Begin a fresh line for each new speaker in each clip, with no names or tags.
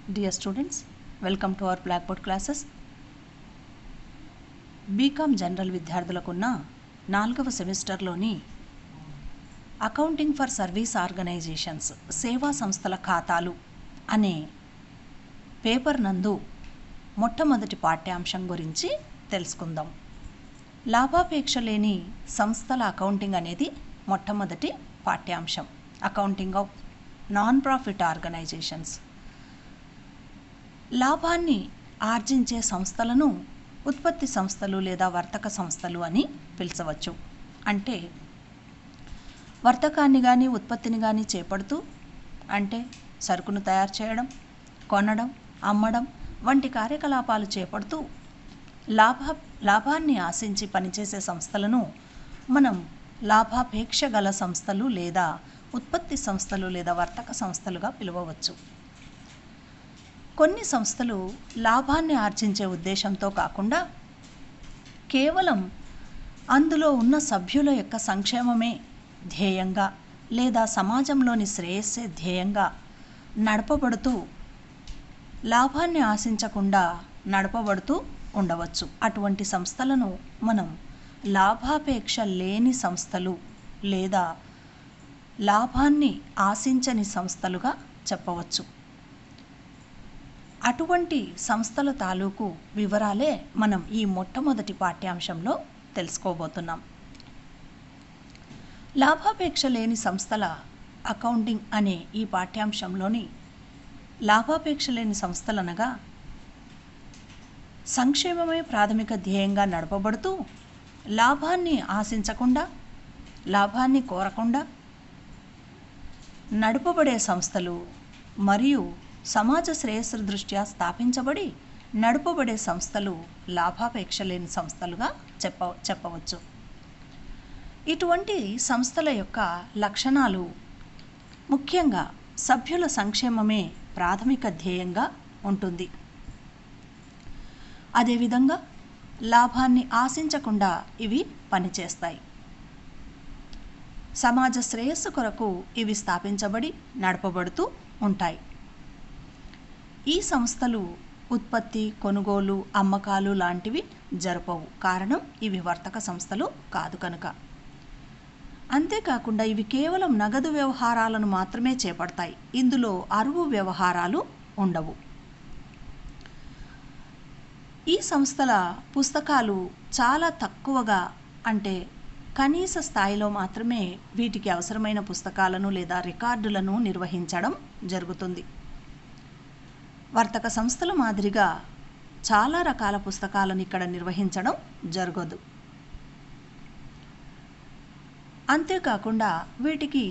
Dear students, welcome to our Blackboard classes. BCom general విద్యార్థులకున్న 4వ సెమిస్టర్లోని అకౌంటింగ్ ఫర్ సర్వీస్ ఆర్గనైజేషన్స్ సేవా సంస్థల ఖాతాలు అనే పేపర్ నందు మొట్టమొదటి పాఠ్యాంశం గురించి తెలుసుకుందాం. లాభాపేక్ష లేని సంస్థల అకౌంటింగ్ అనేది మొట్టమొదటి పాఠ్యాంశం. Accounting of non profit organisations. లాభాన్ని ఆర్జించే సంస్థలను ఉత్పత్తి సంస్థలు లేదా వర్తక సంస్థలు అని పిలిచవచ్చు. అంటే వర్తకాన్ని కానీ ఉత్పత్తిని కానీ చేపడుతూ, అంటే సరుకును తయారు చేయడం, కొనడం, అమ్మడం వంటి కార్యకలాపాలు చేపడుతూ లాభాన్ని ఆశించి పనిచేసే సంస్థలను మనం లాభాపేక్ష గల సంస్థలు లేదా ఉత్పత్తి సంస్థలు లేదా వర్తక సంస్థలుగా పిలువవచ్చు. కొన్ని సంస్థలు లాభాన్ని ఆర్జించే ఉద్దేశంతో కాకుండా కేవలం అందులో ఉన్న సభ్యుల యొక్క సంక్షేమమే ధ్యేయంగా లేదా సమాజంలోని శ్రేయస్సే ధ్యేయంగా నడపబడుతూ లాభాన్ని ఆశించకుండా నడపబడుతూ ఉండవచ్చు. అటువంటి సంస్థలను మనం లాభాపేక్ష లేని సంస్థలు లేదా లాభాన్ని ఆశించని సంస్థలుగా చెప్పవచ్చు. అటువంటి సంస్థల తాలూకు వివరాలే మనం ఈ మొట్టమొదటి పాఠ్యాంశంలో తెలుసుకోబోతున్నాం. లాభాపేక్ష లేని సంస్థల అకౌంటింగ్ అనే ఈ పాఠ్యాంశంలోని లాభాపేక్ష లేని సంస్థలనగా సంక్షేమమే ప్రాథమిక ధ్యేయంగా నడపబడుతూ లాభాన్ని ఆశించకుండా, లాభాన్ని కోరకుండా నడపబడే సంస్థలు మరియు సమాజ శ్రేయస్సు దృష్ట్యా స్థాపించబడి నడుపబడే సంస్థలు లాభాపేక్ష లేని సంస్థలుగా చెప్పవచ్చు. ఇటువంటి సంస్థల యొక్క లక్షణాలు ముఖ్యంగా సభ్యుల సంక్షేమమే ప్రాథమిక ధ్యేయంగా ఉంటుంది. అదేవిధంగా లాభాన్ని ఆశించకుండా ఇవి పనిచేస్తాయి. సమాజ శ్రేయస్సు కొరకు ఇవి స్థాపించబడి నడపబడుతూ ఉంటాయి. ఈ సంస్థలు ఉత్పత్తి, కొనుగోలు, అమ్మకాలు లాంటివి జరపవు. కారణం ఇవి వర్తక సంస్థలు కాదు కనుక. అంతేకాకుండా ఇవి కేవలం నగదు వ్యవహారాలను మాత్రమే చేపడతాయి. ఇందులో అరువు వ్యవహారాలు ఉండవు. ఈ సంస్థల పుస్తకాలు చాలా తక్కువగా, అంటే కనీస స్థాయిలో మాత్రమే వీటికి అవసరమైన పుస్తకాలను లేదా రికార్డులను నిర్వహించడం జరుగుతుంది. వర్తక సంస్థల మాదిరిగా చాలా రకాల పుస్తకాలను ఇక్కడ నిర్వహించడం జరగదు. అంతేకాకుండా వీటికి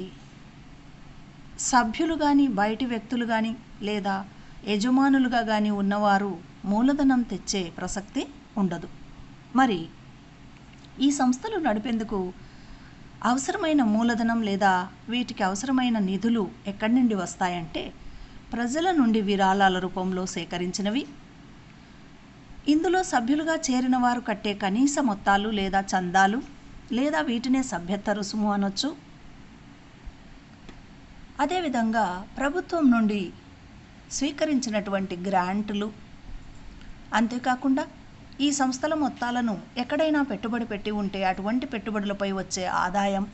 సభ్యులు కానీ, బయటి వ్యక్తులు కానీ లేదా యజమానులుగా కానీ ఉన్నవారు మూలధనం తెచ్చే ప్రసక్తి ఉండదు. మరి ఈ సంస్థలు నడిపేందుకు అవసరమైన మూలధనం లేదా వీటికి అవసరమైన నిధులు ఎక్కడి నుండి వస్తాయంటే ప్రజల నుండి విరాళాల రూపంలో సేకరించినవి, ఇందులో సభ్యులుగా చేరిన వారు కట్టే కనీస మొత్తాలు లేదా చందాలు లేదా వీటినే సభ్యత్వ రుసుము అనొచ్చు. అదేవిధంగా ప్రభుత్వం నుండి స్వీకరించినటువంటి గ్రాంటులు, అంతేకాకుండా ఈ సంస్థల మొత్తాలను ఎక్కడైనా పెట్టుబడి పెట్టి ఉంటే అటువంటి పెట్టుబడులపై వచ్చే ఆదాయం,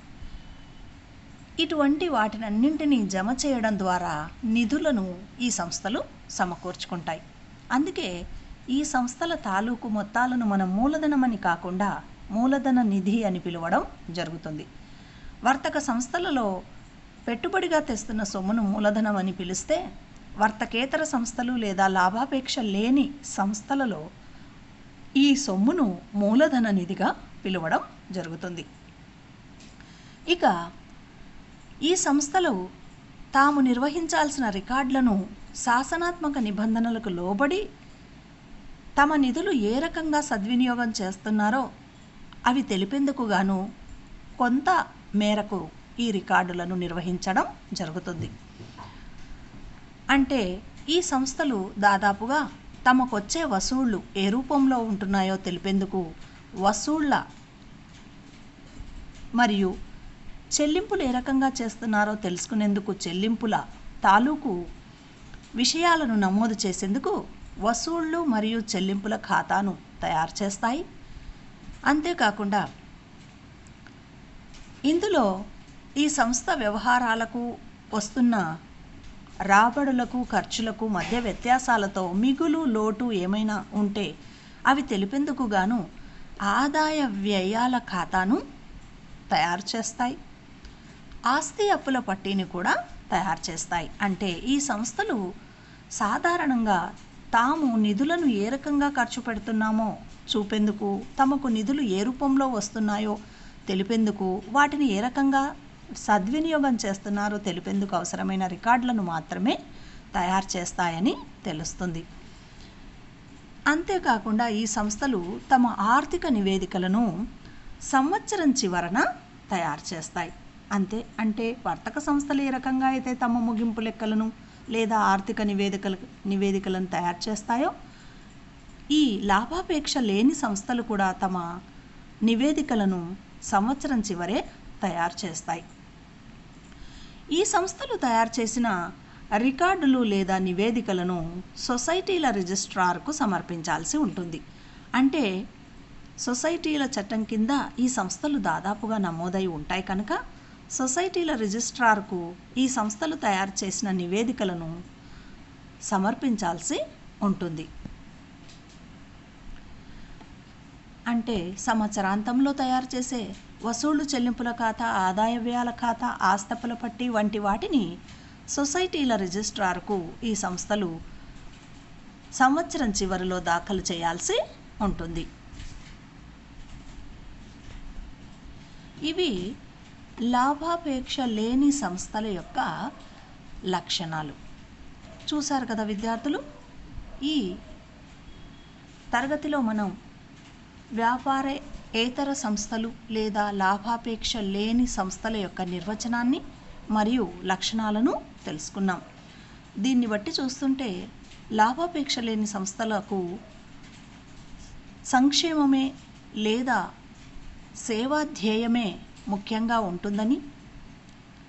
ఇటువంటి వాటినన్నింటినీ జమ చేయడం ద్వారా నిధులను ఈ సంస్థలు సమకూర్చుకుంటాయి. అందుకే ఈ సంస్థల తాలూకు మొత్తాలను మనం మూలధనమని కాకుండా మూలధన నిధి అని పిలవడం జరుగుతుంది. వర్తక సంస్థలలో పెట్టుబడిగా తెస్తున్న సొమ్మును మూలధనం అని పిలిస్తే, వర్తకేతర సంస్థలు లేదా లాభాపేక్ష లేని సంస్థలలో ఈ సొమ్మును మూలధన నిధిగా పిలవడం జరుగుతుంది. ఇక ఈ సంస్థలు తాము నిర్వహించాల్సిన రికార్డులను శాసనాత్మక నిబంధనలకు లోబడి తమ నిధులు ఏ రకంగా సద్వినియోగం చేస్తున్నారో అవి తెలిపేందుకు గాను కొంత మేరకు ఈ రికార్డులను నిర్వహించడం జరుగుతుంది. అంటే ఈ సంస్థలు దాదాపుగా తమకొచ్చే వసూళ్లు ఏ రూపంలో ఉంటున్నాయో తెలిపేందుకు వసూళ్ల మరియు చెల్లింపులు ఏ రకంగా చేస్తున్నారో తెలుసుకునేందుకు చెల్లింపుల తాలూకు విషయాలను నమోదు చేసేందుకు వసూళ్లు మరియు చెల్లింపుల ఖాతాను తయారు చేస్తాయి. అంతేకాకుండా ఇందులో ఈ సంస్థ వ్యవహారాలకు వస్తున్న రాబడులకు ఖర్చులకు మధ్య వ్యత్యాసాలతో మిగులు లోటు ఏమైనా ఉంటే అవి తెలిపేందుకు గాను ఆదాయ వ్యయాల ఖాతాను తయారు చేస్తాయి. ఆస్తి అప్పుల పట్టీని కూడా తయారు చేస్తాయి. అంటే ఈ సంస్థలు సాధారణంగా తాము నిధులను ఏ రకంగా ఖర్చు పెడుతున్నామో చూపేందుకు, తమకు నిధులు ఏ రూపంలో వస్తున్నాయో తెలిపేందుకు, వాటిని ఏ రకంగా సద్వినియోగం చేస్తున్నారో తెలిపేందుకు అవసరమైన రికార్డులను మాత్రమే తయారు చేస్తాయని తెలుస్తుంది. అంతేకాకుండా ఈ సంస్థలు తమ ఆర్థిక నివేదికలను సంవత్సరం చివరన తయారు చేస్తాయి. అంటే వర్తక సంస్థలు ఏ రకంగా అయితే తమ ముగింపు లెక్కలను లేదా ఆర్థిక నివేదికలను తయారు చేస్తాయో, ఈ లాభాపేక్ష లేని సంస్థలు కూడా తమ నివేదికలను సంవత్సరం చివరే తయారు చేస్తాయి. ఈ సంస్థలు తయారు చేసిన రికార్డులు లేదా నివేదికలను సొసైటీల రిజిస్ట్రార్కు సమర్పించాల్సి ఉంటుంది. అంటే సొసైటీల చట్టం కింద ఈ సంస్థలు దాదాపుగా నమోదై ఉంటాయి కనుక సొసైటీల రిజిస్ట్రార్కు ఈ సంస్థలు తయారు చేసిన నివేదికలను సమర్పించాల్సి ఉంటుంది. అంటే సంవత్సరాంతంలో తయారు చేసే వసూళ్లు చెల్లింపుల ఖాతా, ఆదాయ వ్యయాల ఖాతా, ఆస్తపుల పట్టి వంటి వాటిని సొసైటీల రిజిస్ట్రార్కు ఈ సంస్థలు సంవత్సరం చివరిలో దాఖలు చేయాల్సి ఉంటుంది. ఇవి లాభాపేక్ష లేని సంస్థల యొక్క లక్షణాలు. చూశారు కదా విద్యార్థులు, ఈ తరగతిలో మనం వ్యాపారేతర సంస్థలు లేదా లాభాపేక్ష లేని సంస్థల యొక్క నిర్వచనాన్ని మరియు లక్షణాలను తెలుసుకున్నాం. దీన్ని బట్టి చూస్తుంటే లాభాపేక్ష లేని సంస్థలకు సంక్షేమమే లేదా సేవా ధ్యేయమే ముఖ్యంగా ఉంటుందని,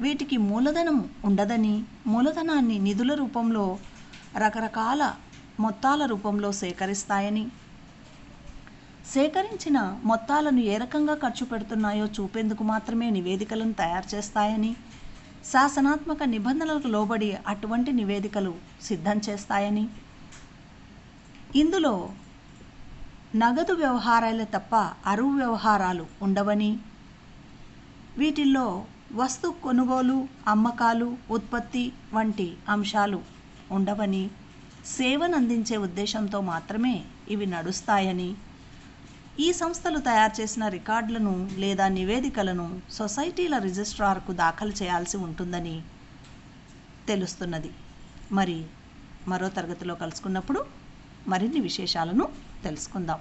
వీటికి మూలధనం ఉండదని, మూలధనాన్ని నిధుల రూపంలో రకరకాల మొత్తాల రూపంలో సేకరిస్తాయని, సేకరించిన మొత్తాలను ఏ రకంగా ఖర్చు పెడుతున్నాయో చూపేందుకు మాత్రమే నివేదికలను తయారు చేస్తాయని, శాసనాత్మక నిబంధనలకు లోబడి అటువంటి నివేదికలు సిద్ధం చేస్తాయని, ఇందులో నగదు వ్యవహారాలే తప్ప అరువు వ్యవహారాలు ఉండవని, వీటిల్లో వస్తు కొనుగోలు, అమ్మకాలు, ఉత్పత్తి వంటి అంశాలు ఉండవని, సేవను అందించే ఉద్దేశంతో మాత్రమే ఇవి నడుస్తాయని, ఈ సంస్థలు తయారు చేసిన రికార్డులను లేదా నివేదికలను సొసైటీల రిజిస్ట్రార్కు దాఖలు చేయాల్సి ఉంటుందని తెలుస్తున్నది. మరి మరో తరగతిలో కలుసుకున్నప్పుడు మరిన్ని విశేషాలను తెలుసుకుందాం.